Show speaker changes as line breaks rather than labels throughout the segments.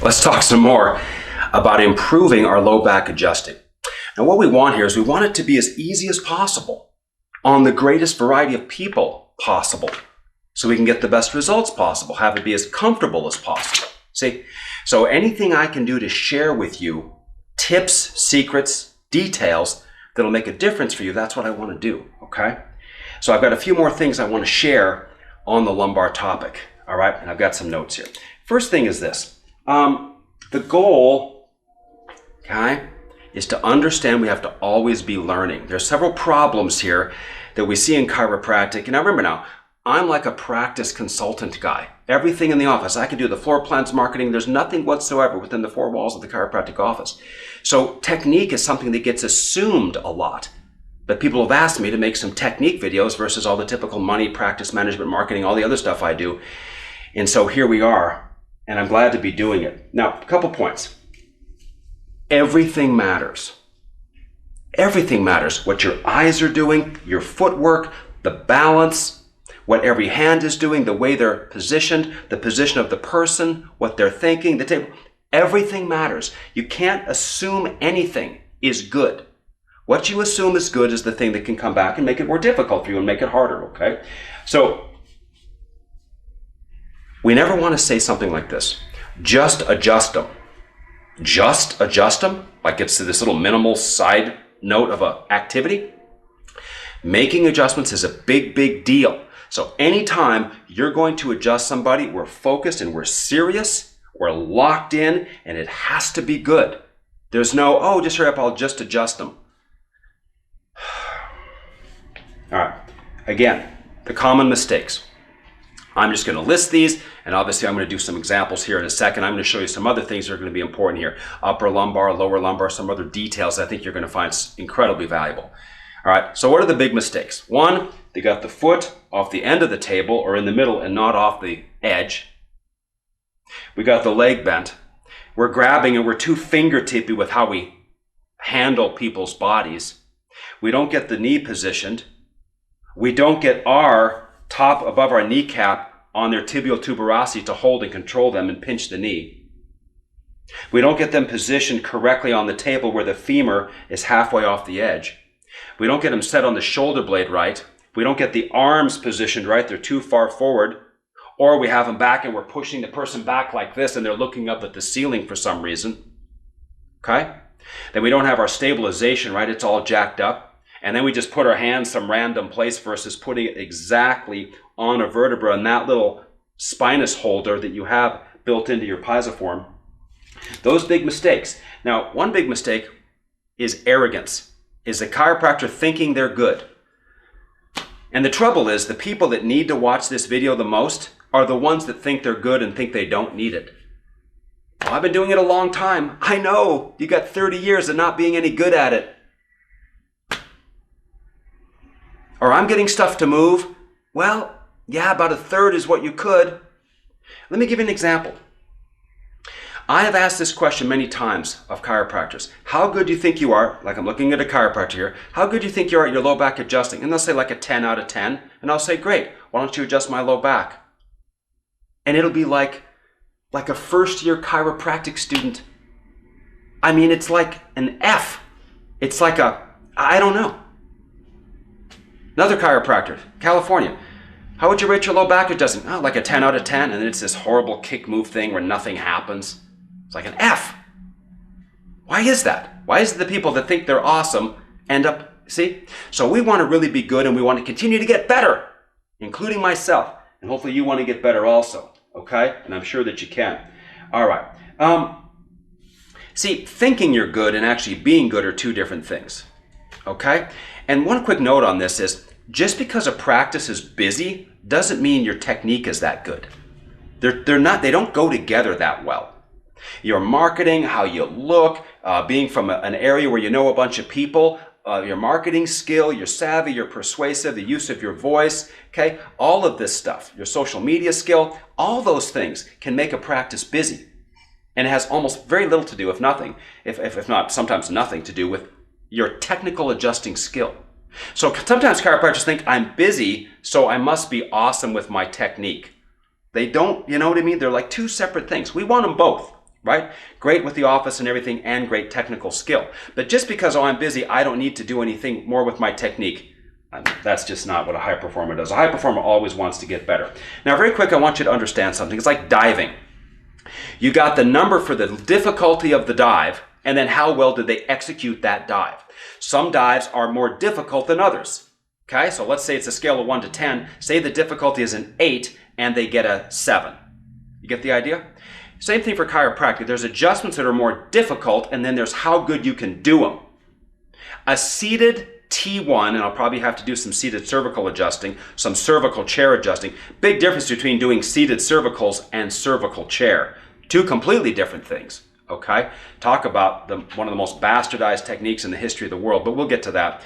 let's talk some more about improving our low back adjusting. Now what we want here is we want it to be as easy as possible on the greatest variety of people possible so we can get the best results possible, have it be as comfortable as possible. See, so anything I can do to share with you tips, secrets, details that'll make a difference for you, that's what I want to do, okay? So I've got a few more things I want to share on the lumbar topic, all right? And I've got some notes here. First thing is this. The goal, okay, is to understand we have to always be learning. There's several problems here that we see in chiropractic. And now remember now, I'm like a practice consultant guy. Everything in the office, I can do the floor plans, marketing. There's nothing whatsoever within the four walls of the chiropractic office. So technique is something that gets assumed a lot. But people have asked me to make some technique videos versus all the typical money, practice management, marketing, all the other stuff I do. And so here we are, and I'm glad to be doing it. Now, a couple points. Everything matters. Everything matters. What your eyes are doing, your footwork, the balance, what every hand is doing, the way they're positioned, the position of the person, what they're thinking, the table. Everything matters. You can't assume anything is good. What you assume is good is the thing that can come back and make it more difficult for you and make it harder, okay? So, we never want to say something like this. Just adjust them. Just adjust them? Like it's this little minimal side note of an activity? Making adjustments is a big, big deal. So anytime you're going to adjust somebody, we're focused and we're serious, we're locked in, and it has to be good. There's no, oh, just hurry up, I'll just adjust them. All right, again, the common mistakes. I'm just going to list these, and obviously I'm going to do some examples here in a second. I'm going to show you some other things that are going to be important here. Upper lumbar, lower lumbar, some other details I think you're going to find incredibly valuable. All right, so what are the big mistakes? One, they got the foot off the end of the table or in the middle and not off the edge. We got the leg bent. We're grabbing and we're too fingertippy with how we handle people's bodies. We don't get the knee positioned. We don't get our top above our kneecap on their tibial tuberosity to hold and control them and pinch the knee. We don't get them positioned correctly on the table where the femur is halfway off the edge. We don't get them set on the shoulder blade right. We don't get the arms positioned right. They're too far forward. Or we have them back and we're pushing the person back like this and they're looking up at the ceiling for some reason. Okay? Then we don't have our stabilization right. It's all jacked up. And then we just put our hands some random place versus putting it exactly on a vertebra in that little spinous holder that you have built into your piezoform. Those big mistakes. Now, one big mistake is arrogance. Is the chiropractor thinking they're good. And the trouble is, the people that need to watch this video the most are the ones that think they're good and think they don't need it. Well, I've been doing it a long time. I know, you got 30 years of not being any good at it. Or I'm getting stuff to move. Well, yeah, about a third is what you could. Let me give you an example. I have asked this question many times of chiropractors. How good do you think you are? Like I'm looking at a chiropractor here. How good do you think you are at your low back adjusting? And they'll say like a 10 out of 10. And I'll say, great, why don't you adjust my low back? And it'll be like a first year chiropractic student. I mean, it's like an F. It's like I don't know. Another chiropractor, California. How would you rate your low back adjusting? Oh, like a 10 out of 10. And then it's this horrible kick move thing where nothing happens. It's like an F. Why is that? Why is it the people that think they're awesome end up, see? So we want to really be good and we want to continue to get better, including myself. And hopefully you want to get better also, okay? And I'm sure that you can. All right. See, thinking you're good and actually being good are two different things, okay? And one quick note on this is, just because a practice is busy doesn't mean your technique is that good. They don't go together that well. Your marketing, how you look, being from an area where you know a bunch of people, your marketing skill, your savvy, your persuasive, the use of your voice, okay? All of this stuff, your social media skill, all those things can make a practice busy. And it has almost very little to do, if nothing, if not sometimes nothing to do with your technical adjusting skill. So sometimes chiropractors think I'm busy, so I must be awesome with my technique. They don't, you know what I mean? They're like two separate things. We want them both. right? Great with the office and everything, and great technical skill. But just because, oh, I'm busy, I don't need to do anything more with my technique. That's just not what a high performer does. A high performer always wants to get better. Now, very quick, I want you to understand something. It's like diving. You got the number for the difficulty of the dive, and then how well did they execute that dive. Some dives are more difficult than others. Okay, so let's say it's a scale of 1 to 10. Say the difficulty is an 8, and they get a 7. You get the idea? Same thing for chiropractic. There's adjustments that are more difficult, and then there's how good you can do them. A seated T1, and I'll probably have to do some seated cervical adjusting, some cervical chair adjusting. Big difference between doing seated cervicals and cervical chair. Two completely different things, okay? Talk about one of the most bastardized techniques in the history of the world, but we'll get to that,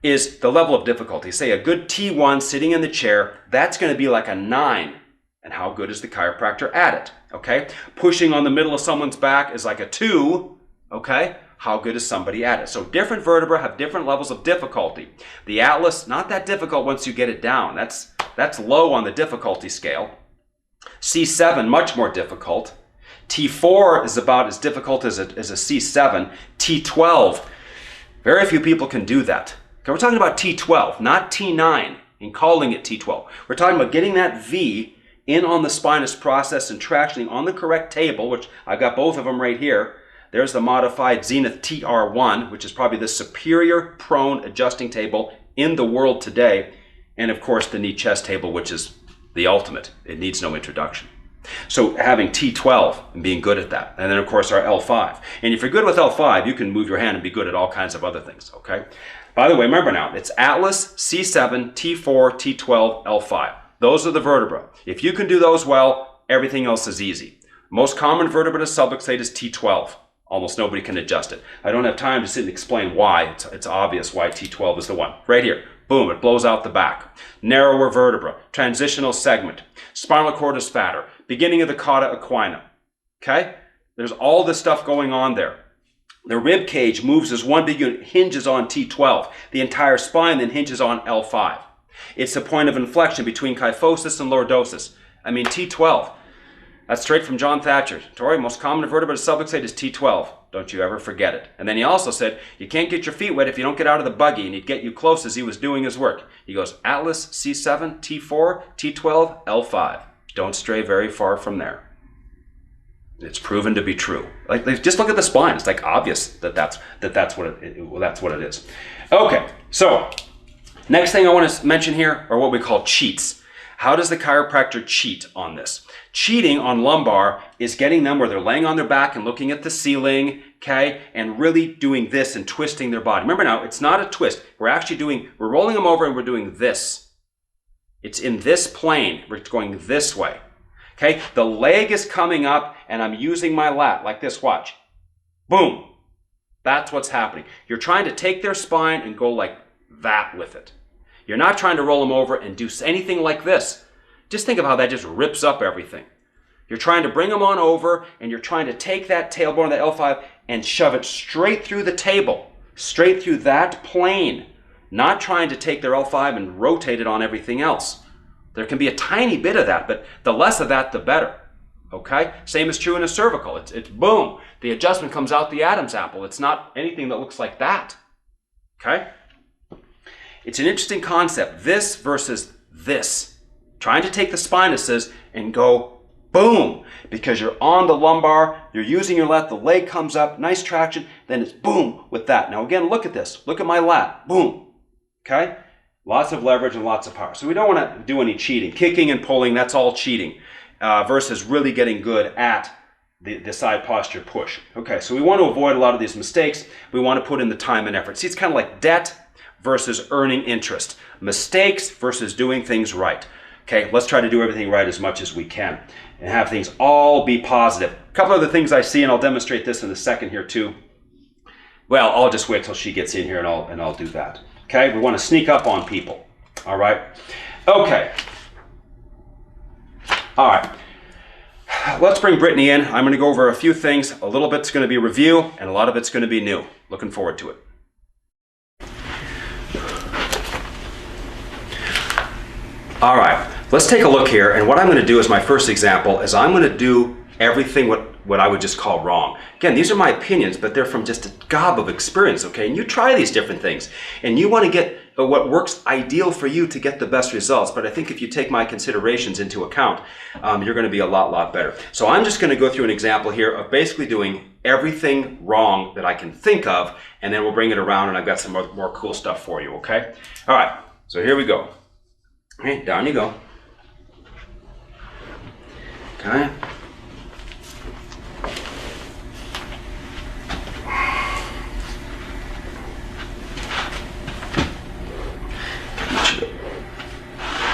is the level of difficulty. Say a good T1 sitting in the chair, that's going to be like a 9. And how good is the chiropractor at it, okay? Pushing on the middle of someone's back is like a 2, okay? How good is somebody at it? So different vertebrae have different levels of difficulty. The atlas, not that difficult once you get it down. That's low on the difficulty scale. C7, much more difficult. T4 is about as difficult as a C7. T12, very few people can do that. Okay, we're talking about T12, not T9, and calling it T12. We're talking about getting that V in on the spinous process and tractioning on the correct table, which I've got both of them right here. There's the modified Zenith TR1, which is probably the superior prone adjusting table in the world today. And of course, the knee chest table, which is the ultimate. It needs no introduction. So having T12 and being good at that. And then of course our L5. And if you're good with L5, you can move your hand and be good at all kinds of other things, okay? By the way, remember now, it's Atlas, C7, T4, T12, L5. Those are the vertebrae. If you can do those well, everything else is easy. Most common vertebra to subluxate is T12. Almost nobody can adjust it. I don't have time to sit and explain why. It's obvious why T12 is the one. Right here. Boom, it blows out the back. Narrower vertebra, transitional segment, spinal cord is fatter, beginning of the cauda equina. Okay? There's all this stuff going on there. The rib cage moves as one big unit, hinges on T12. The entire spine then hinges on L5. It's the point of inflection between kyphosis and lordosis. I mean, T12. That's straight from John Thatcher. Tory, most common vertebra to subluxate is T12. Don't you ever forget it. And then he also said, you can't get your feet wet if you don't get out of the buggy, and he'd get you close as he was doing his work. He goes, Atlas, C7, T4, T12, L5. Don't stray very far from there. It's proven to be true. Like, just look at the spine. It's like obvious that's what it is. Okay, so next thing I want to mention here are what we call cheats. How does the chiropractor cheat on this? Cheating on lumbar is getting them where they're laying on their back and looking at the ceiling, okay, and really doing this and twisting their body. Remember now, it's not a twist. We're rolling them over and we're doing this. It's in this plane. We're going this way, okay? The leg is coming up and I'm using my lat like this, watch. Boom. That's what's happening. You're trying to take their spine and go like that with it. You're not trying to roll them over and do anything like this. Just think of how that just rips up everything. You're trying to bring them on over and you're trying to take that tailbone of the L5 and shove it straight through the table, straight through that plane, not trying to take their L5 and rotate it on everything else. There can be a tiny bit of that, but the less of that, the better. Okay? Same is true in a cervical. It's boom. The adjustment comes out the Adam's apple. It's not anything that looks like that. Okay? It's an interesting concept, this versus this. Trying to take the spinuses and go boom, because you're on the lumbar, you're using your lat, the leg comes up, nice traction, then it's boom with that. Now again, look at this. Look at my lat, boom. Okay? Lots of leverage and lots of power. So we don't want to do any cheating. Kicking and pulling, that's all cheating, versus really getting good at the side posture push. Okay, so we want to avoid a lot of these mistakes. We want to put in the time and effort. See, it's kind of like debt versus earning interest. Mistakes versus doing things right. Okay, let's try to do everything right as much as we can and have things all be positive. A couple other things I see, and I'll demonstrate this in a second here too. Well, I'll just wait till she gets in here and I'll do that. Okay, we want to sneak up on people. All right. Okay. All right. Let's bring Brittany in. I'm going to go over a few things. A little bit's going to be review, and a lot of it's going to be new. Looking forward to it. All right, let's take a look here. And what I'm going to do as my first example is I'm going to do everything what what I would just call wrong. Again, these are my opinions, but they're from just a gob of experience, okay? And you try these different things, and you want to get what works ideal for you to get the best results. But I think if you take my considerations into account, you're going to be a lot better. So I'm just going to go through an example here of basically doing everything wrong that I can think of, and then we'll bring it around, and I've got some more cool stuff for you, okay? All right, so here we go. Okay, down you go. Okay.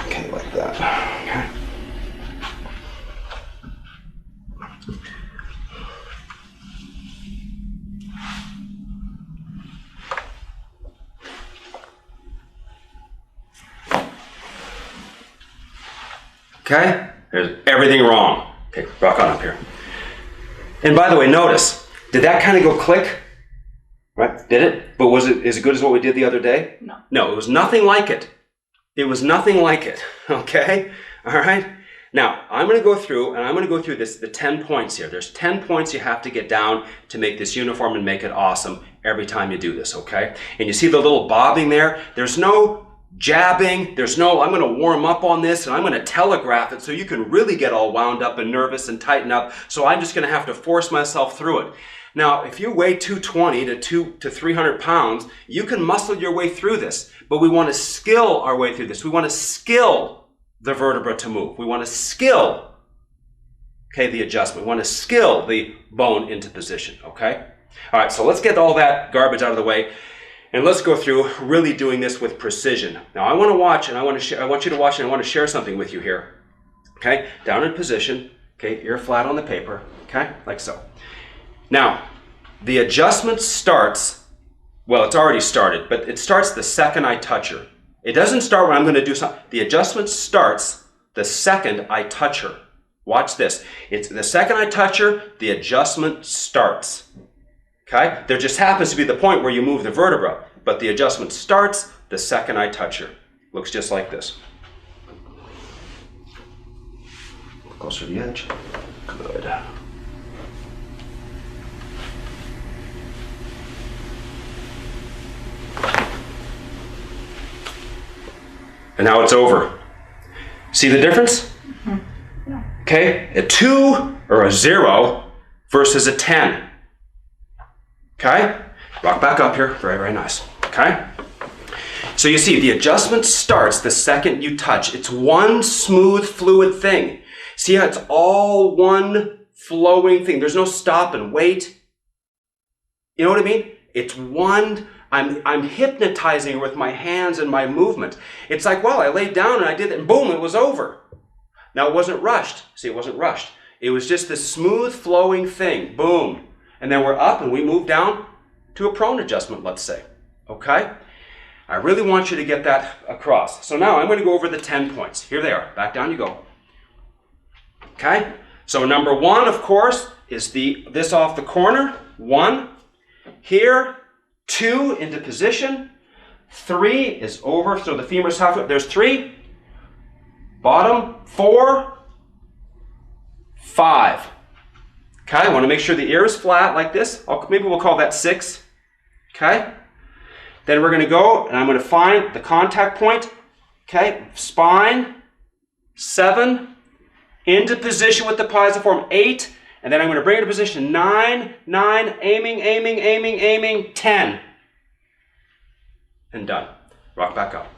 Okay, like that. Okay. Okay, there's everything wrong. Okay, rock on up here. And by the way, notice, did that kind of go click? Right, did it? But was it as good as what we did the other day? No. No, it was nothing like it. It was nothing like it, okay? All right? Now, I'm going to go through, and I'm going to go through the 10 points here. There's 10 points you have to get down to make this uniform and make it awesome every time you do this, okay? And you see the little bobbing there? There's no jabbing, there's no, I'm going to warm up on this and I'm going to telegraph it so you can really get all wound up and nervous and tighten up. So I'm just going to have to force myself through it. Now, if you weigh 220 to 300 pounds, you can muscle your way through this, but we want to skill our way through this. We want to skill the vertebra to move. We want to skill, okay, the adjustment. We want to skill the bone into position, okay? All right, so let's get all that garbage out of the way. And let's go through really doing this with precision. Now I want to watch, and I want you to watch, and I want to share something with you here. Okay, down in position. Okay, ear flat on the paper. Okay, like so. Now, the adjustment starts. Well, it's already started, but it starts the second I touch her. It doesn't start when I'm going to do something. The adjustment starts the second I touch her. Watch this. It's the second I touch her, the adjustment starts. Okay? There just happens to be the point where you move the vertebra, but the adjustment starts the second I touch her. Looks just like this. Closer to the edge. Good. And now it's over. See the difference? Mm-hmm. Yeah. Okay? A 2 or a 0 versus a 10. Okay? Rock back up here. Very, very nice. Okay? So you see, the adjustment starts the second you touch. It's one smooth, fluid thing. See how it's all one flowing thing. There's no stop and wait. You know what I mean? It's one. I'm hypnotizing with my hands and my movement. It's like, well, I laid down and I did it, and boom, it was over. Now, it wasn't rushed. See, it wasn't rushed. It was just this smooth, flowing thing. Boom. And then we're up and we move down to a prone adjustment, let's say. Okay? I really want you to get that across. So now I'm going to go over the 10 points. Here they are. Back down you go. Okay? So number 1, of course, is this off the corner. 1. Here. 2 into position. 3 is over. So the femur's halfway. There's 3. Bottom. 4. 5. Okay, I want to make sure the ear is flat like this. Maybe we'll call that 6. Okay? Then we're going to go, and I'm going to find the contact point. Okay, spine. 7. Into position with the pisiform. 8. And then I'm going to bring it to position. 9. Aiming. 10. And done. Rock back up.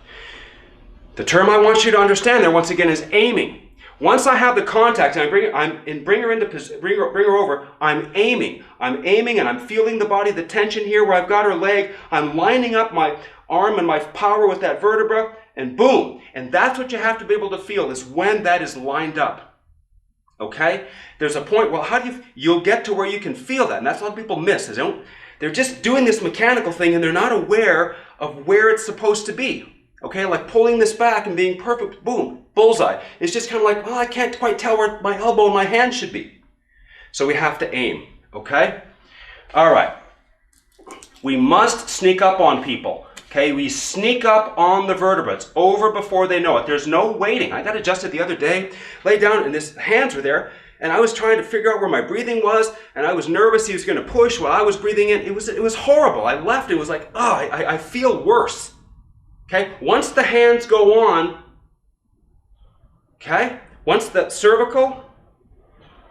The term I want you to understand there, once again, is aiming. Once I have the contact and bring her over, I'm aiming. I'm aiming and I'm feeling the body, the tension here where I've got her leg. I'm lining up my arm and my power with that vertebra, and boom. And that's what you have to be able to feel, is when that is lined up. Okay? There's a point, well, you'll get to where you can feel that, and that's what people miss. They're just doing this mechanical thing and they're not aware of where it's supposed to be. Okay, like pulling this back and being perfect, boom, bullseye. It's just kind of like, well, I can't quite tell where my elbow and my hand should be. So we have to aim, okay? All right. We must sneak up on people, okay? We sneak up on the vertebrae. Over before they know it. There's no waiting. I got adjusted the other day, laid down, and his hands were there, and I was trying to figure out where my breathing was, and I was nervous he was going to push while I was breathing in. It was horrible. I left. It was like, oh, I feel worse. Okay? Once the hands go on, okay? Once the cervical,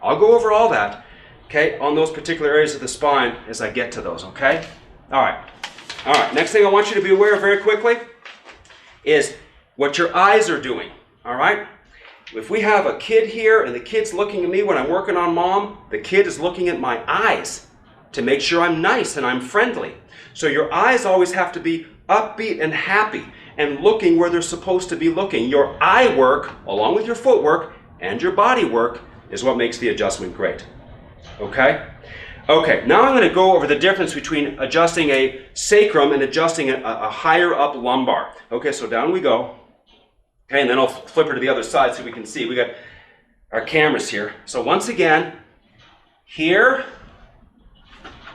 I'll go over all that, okay, on those particular areas of the spine as I get to those, okay? All right. All right. Next thing I want you to be aware of very quickly is what your eyes are doing, all right? If we have a kid here and the kid's looking at me when I'm working on mom, the kid is looking at my eyes to make sure I'm nice and I'm friendly. So your eyes always have to be upbeat and happy and looking where they're supposed to be looking. Your eye work, along with your footwork and your body work, is what makes the adjustment great. Okay? Okay, now I'm going to go over the difference between adjusting a sacrum and adjusting a higher up lumbar. Okay, so down we go. Okay, and then I'll flip her to the other side so we can see. We got our cameras here. So once again, here,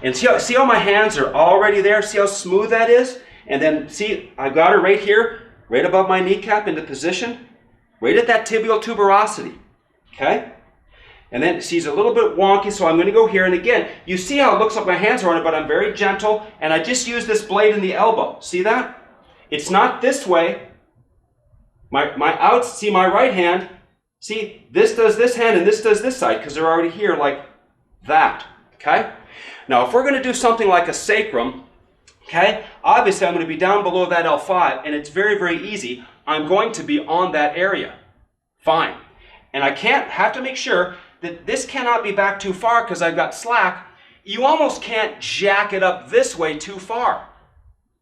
and see how my hands are already there? See how smooth that is? And then see, I've got her right here, right above my kneecap into position, right at that tibial tuberosity. Okay? And then she's a little bit wonky, so I'm going to go here. And again, you see how it looks like my hands are on it, but I'm very gentle, and I just use this blade in the elbow. See that? It's not this way. See my right hand, see, this does this hand and this does this side because they're already here like that, okay? Now, if we're going to do something like a sacrum, okay, obviously I'm going to be down below that L5, and it's very, very easy. I'm going to be on that area. Fine. And I have to make sure that this cannot be back too far because I've got slack. You almost can't jack it up this way too far.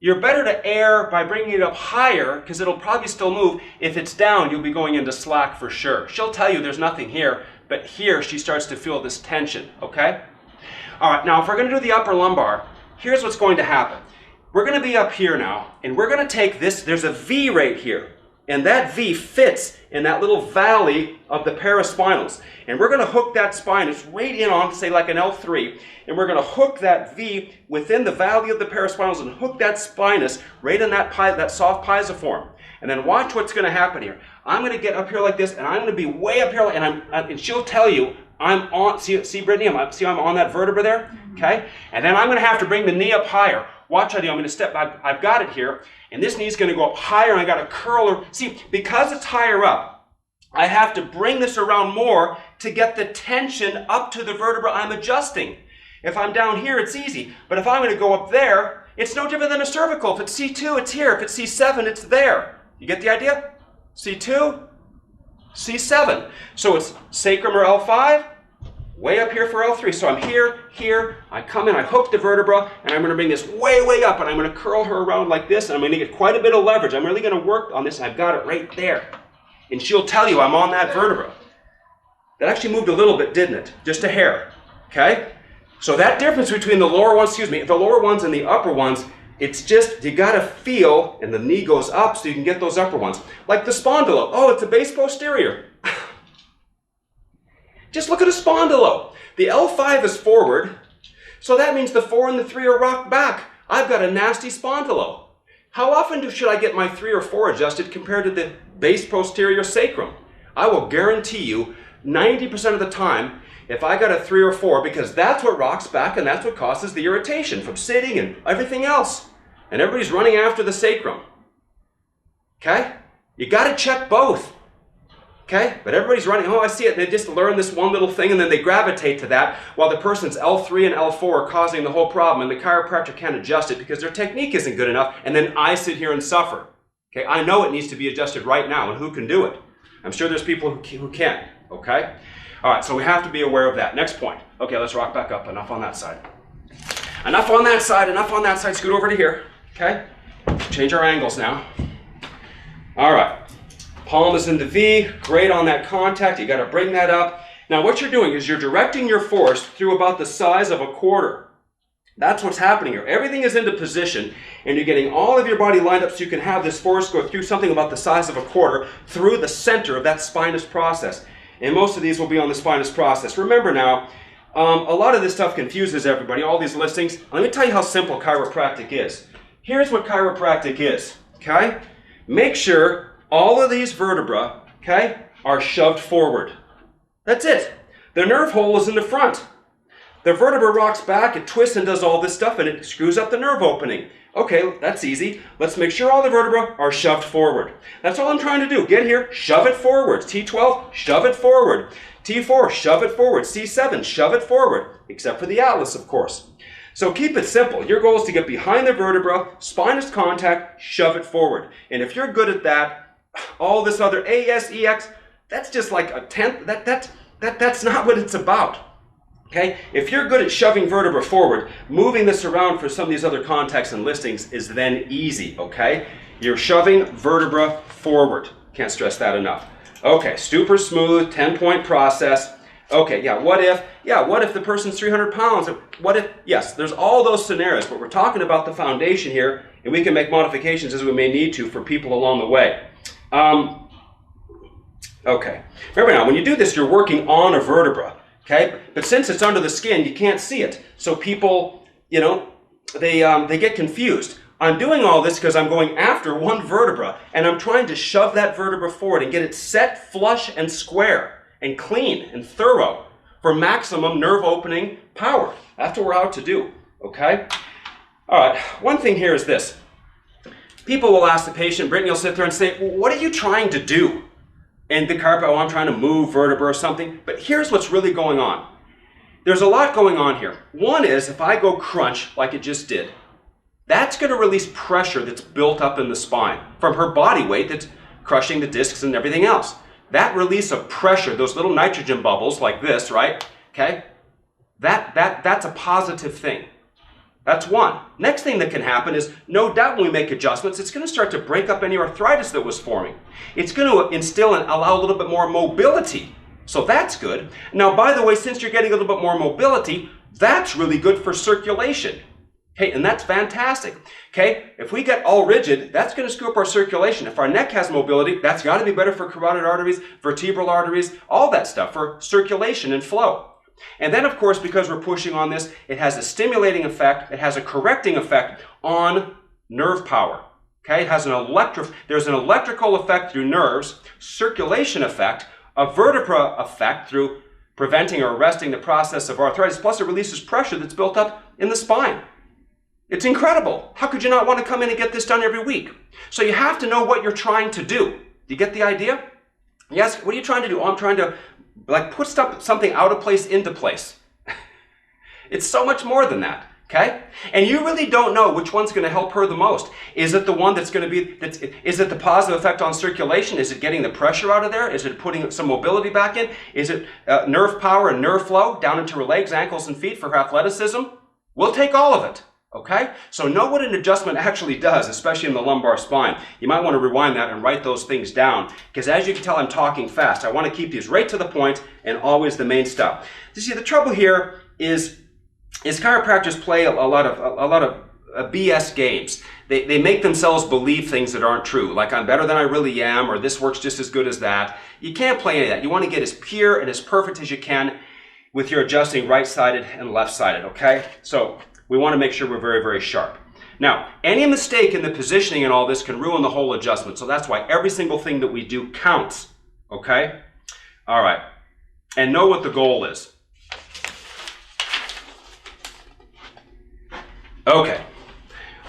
You're better to err by bringing it up higher because it'll probably still move. If it's down, you'll be going into slack for sure. She'll tell you there's nothing here, but here she starts to feel this tension, okay? All right, now if we're going to do the upper lumbar, here's what's going to happen. We're going to be up here now, and we're going to take this, there's a V right here, and that V fits in that little valley of the paraspinals. And we're going to hook that spine, it's right in on, say like an L3, and we're going to hook that V within the valley of the paraspinals and hook that spinous right in that soft pisiform. And then watch what's going to happen here. I'm going to get up here like this, and I'm going to be way up here, and she'll tell you, I'm on, see Brittany, I'm on that vertebra there, okay? And then I'm going to have to bring the knee up higher. Watch how I do, I'm going to step, I've got it here, and this knee's going to go up higher, and I got to curl her. See, because it's higher up, I have to bring this around more to get the tension up to the vertebra I'm adjusting. If I'm down here, it's easy. But if I'm going to go up there, it's no different than a cervical. If it's C2, it's here. If it's C7, it's there. You get the idea? C2, C7. So it's sacrum or L5, way up here for L3. So I'm here, I come in, I hook the vertebra, and I'm going to bring this way, way up, and I'm going to curl her around like this, and I'm going to get quite a bit of leverage. I'm really going to work on this, and I've got it right there. And she'll tell you I'm on that vertebra. That actually moved a little bit, didn't it? Just a hair, okay? So that difference between the lower ones, the lower ones and the upper ones, it's just, you gotta feel, and the knee goes up so you can get those upper ones. Like the spondylo. Oh, it's a base posterior. Just look at a spondylo. The L5 is forward, so that means the 4 and the 3 are rocked back. I've got a nasty spondylo. How often should I get my 3 or 4 adjusted compared to the base posterior sacrum? I will guarantee you 90% of the time, if I got a 3 or 4, because that's what rocks back and that's what causes the irritation from sitting and everything else. And everybody's running after the sacrum. Okay? You got to check both. Okay? But everybody's running, oh, I see it. They just learn this one little thing and then they gravitate to that while the person's L3 and L4 are causing the whole problem and the chiropractor can't adjust it because their technique isn't good enough, and then I sit here and suffer. Okay? I know it needs to be adjusted right now, and who can do it? I'm sure there's people who can. Okay? All right, so we have to be aware of that. Next point. Okay, let's rock back up. Enough on that side. Enough on that side. Enough on that side. Scoot over to here. Okay? Change our angles now. All right. Palm is in the V. Great on that contact. You got to bring that up. Now, what you're doing is you're directing your force through about the size of a quarter. That's what's happening here. Everything is into position, and you're getting all of your body lined up so you can have this force go through something about the size of a quarter through the center of that spinous process. And most of these will be on the spinous process. Remember now, a lot of this stuff confuses everybody, all these listings. Let me tell you how simple chiropractic is. Here's what chiropractic is, okay? Make sure all of these vertebrae, okay, are shoved forward. That's it. The nerve hole is in the front. The vertebra rocks back, it twists and does all this stuff, and it screws up the nerve opening. Okay, that's easy. Let's make sure all the vertebrae are shoved forward. That's all I'm trying to do. Get here, shove it forward. T12, shove it forward. T4, shove it forward. C7, shove it forward. Except for the atlas, of course. So keep it simple. Your goal is to get behind the vertebra, spinous contact, shove it forward. And if you're good at that, all this other AS, EX, that's just like a tenth. That's not what it's about. Okay? If you're good at shoving vertebra forward, moving this around for some of these other contacts and listings is then easy, okay? You're shoving vertebra forward. Can't stress that enough. Okay, super smooth, 10-point process. Okay, what if the person's 300 pounds? What if, yes, there's all those scenarios, but we're talking about the foundation here, and we can make modifications as we may need to for people along the way. Okay, remember now, when you do this, you're working on a vertebra. Okay, but since it's under the skin, you can't see it. So people, they get confused. I'm doing all this because I'm going after one vertebra, and I'm trying to shove that vertebra forward and get it set, flush, and square, and clean, and thorough for maximum nerve opening power. That's what we're out to do, okay? All right, one thing here is this. People will ask the patient, Brittany will sit there and say, well, what are you trying to do? And the chiropractor, I'm trying to move vertebra or something. But here's what's really going on. There's a lot going on here. One is, if I go crunch like it just did, that's going to release pressure that's built up in the spine from her body weight that's crushing the discs and everything else. That release of pressure, those little nitrogen bubbles like this, right? Okay? That's a positive thing. That's one. Next thing that can happen is, no doubt when we make adjustments, it's going to start to break up any arthritis that was forming. It's going to instill and allow a little bit more mobility. So that's good. Now, by the way, since you're getting a little bit more mobility, that's really good for circulation. Okay, and that's fantastic. Okay, if we get all rigid, that's going to screw up our circulation. If our neck has mobility, that's got to be better for carotid arteries, vertebral arteries, all that stuff for circulation and flow. And then, of course, because we're pushing on this, it has a stimulating effect, it has a correcting effect on nerve power. Okay, it has there's an electrical effect through nerves, circulation effect, a vertebra effect through preventing or arresting the process of arthritis, plus it releases pressure that's built up in the spine. It's incredible. How could you not want to come in and get this done every week? So you have to know what you're trying to do. Do you get the idea? Yes, what are you trying to do? Oh, I'm trying to put something out of place into place. It's so much more than that, okay? And you really don't know which one's going to help her the most. Is it the one that's going to be, is it the positive effect on circulation? Is it getting the pressure out of there? Is it putting some mobility back in? Is it nerve power and nerve flow down into her legs, ankles, and feet for her athleticism? We'll take all of it. Okay? So know what an adjustment actually does, especially in the lumbar spine. You might want to rewind that and write those things down, because as you can tell, I'm talking fast. I want to keep these right to the point and always the main stuff. You see, the trouble here is chiropractors play a lot of BS games. They make themselves believe things that aren't true, like I'm better than I really am, or this works just as good as that. You can't play any of that. You want to get as pure and as perfect as you can with your adjusting right-sided and left-sided, okay? So we want to make sure we're very, very sharp. Now, any mistake in the positioning and all this can ruin the whole adjustment. So that's why every single thing that we do counts. Okay? All right. And know what the goal is. Okay.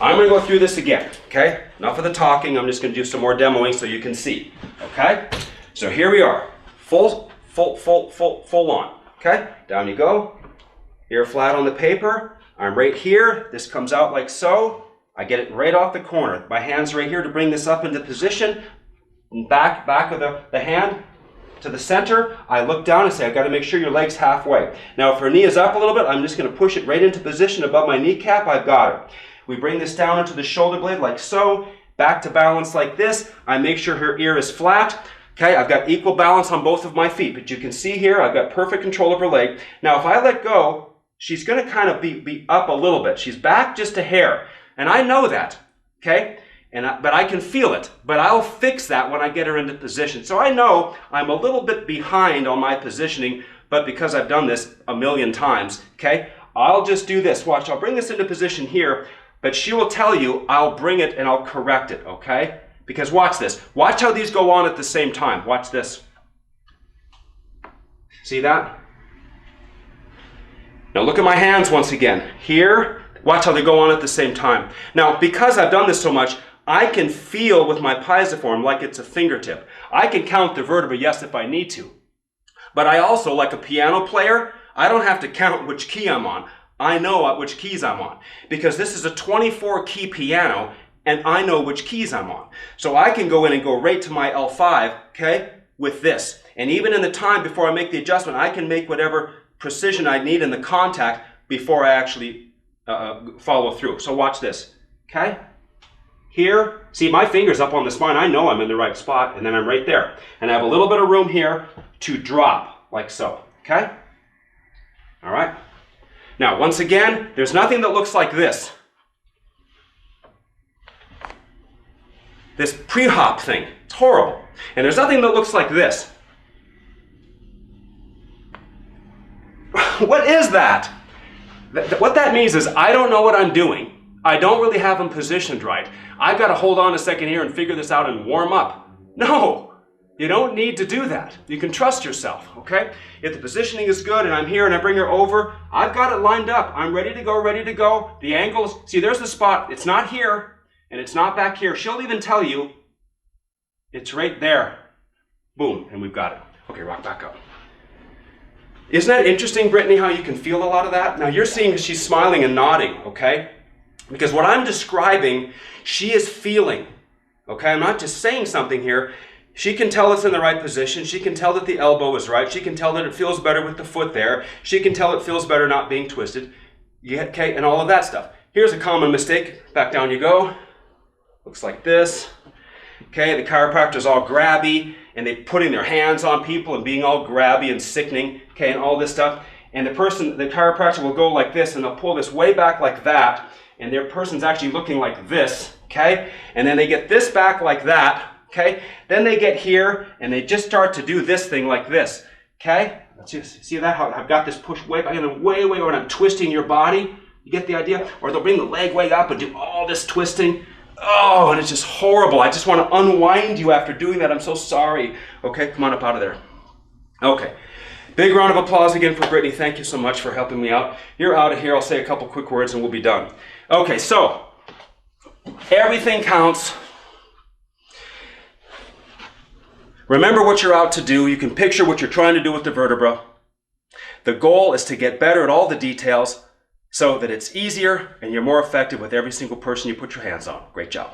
I'm going to go through this again. Okay? Enough of the talking. I'm just going to do some more demoing so you can see. Okay? So here we are. Full on. Okay? Down you go. Ear flat on the paper. I'm right here. This comes out like so. I get it right off the corner. My hand's right here to bring this up into position. Back of the hand to the center. I look down and say, I've got to make sure your leg's halfway. Now, if her knee is up a little bit, I'm just going to push it right into position above my kneecap. I've got it. We bring this down into the shoulder blade like so. Back to balance like this. I make sure her ear is flat. Okay, I've got equal balance on both of my feet. But you can see here, I've got perfect control of her leg. Now, if I let go, she's going to kind of be up a little bit. She's back just a hair. And I know that, okay? But I can feel it. But I'll fix that when I get her into position. So I know I'm a little bit behind on my positioning, but because I've done this a million times, okay? I'll just do this. Watch, I'll bring this into position here, but she will tell you I'll bring it and I'll correct it, okay? Because watch this. Watch how these go on at the same time. Watch this. See that? Now look at my hands once again. Here, watch how they go on at the same time. Now, because I've done this so much, I can feel with my pisiform like it's a fingertip. I can count the vertebrae, yes, if I need to. But I also, like a piano player, I don't have to count which key I'm on. I know which keys I'm on. Because this is a 24-key piano, and I know which keys I'm on. So I can go in and go right to my L5, okay, with this. And even in the time before I make the adjustment, I can make whatever precision I need in the contact before I actually follow through. So watch this, okay? Here, see my finger's up on the spine. I know I'm in the right spot, and then I'm right there. And I have a little bit of room here to drop, like so, okay? All right? Now, once again, there's nothing that looks like this. This pre-hop thing, it's horrible. And there's nothing that looks like this. What is that? What that means is I don't know what I'm doing. I don't really have them positioned right. I've got to hold on a second here and figure this out and warm up. No, you don't need to do that. You can trust yourself, okay? If the positioning is good and I'm here and I bring her over, I've got it lined up. I'm ready to go, ready to go. The angles, see there's the spot. It's not here and it's not back here. She'll even tell you it's right there. Boom, and we've got it. Okay, rock back up. Isn't that interesting, Brittany, how you can feel a lot of that? Now you're seeing she's smiling and nodding, okay? Because what I'm describing, she is feeling, okay? I'm not just saying something here. She can tell it's in the right position. She can tell that the elbow is right. She can tell that it feels better with the foot there. She can tell it feels better not being twisted, yeah, okay, and all of that stuff. Here's a common mistake. Back down you go. Looks like this. Okay, the chiropractor's all grabby, and they're putting their hands on people and being all grabby and sickening, okay, and all this stuff. And the chiropractor will go like this, and they'll pull this way back like that, and their person's actually looking like this, okay? And then they get this back like that, okay? Then they get here, and they just start to do this thing like this, okay? Let's just see that, how I've got this pushed way back, and way over, and I'm twisting your body. You get the idea? Or they'll bring the leg way up and do all this twisting. Oh, and it's just horrible. I just want to unwind you after doing that. I'm so sorry. Okay, come on up out of there. Okay. Big round of applause again for Brittany. Thank you so much for helping me out. You're out of here. I'll say a couple quick words and we'll be done. Okay, so everything counts. Remember what you're out to do. You can picture what you're trying to do with the vertebra. The goal is to get better at all the details so that it's easier and you're more effective with every single person you put your hands on. Great job.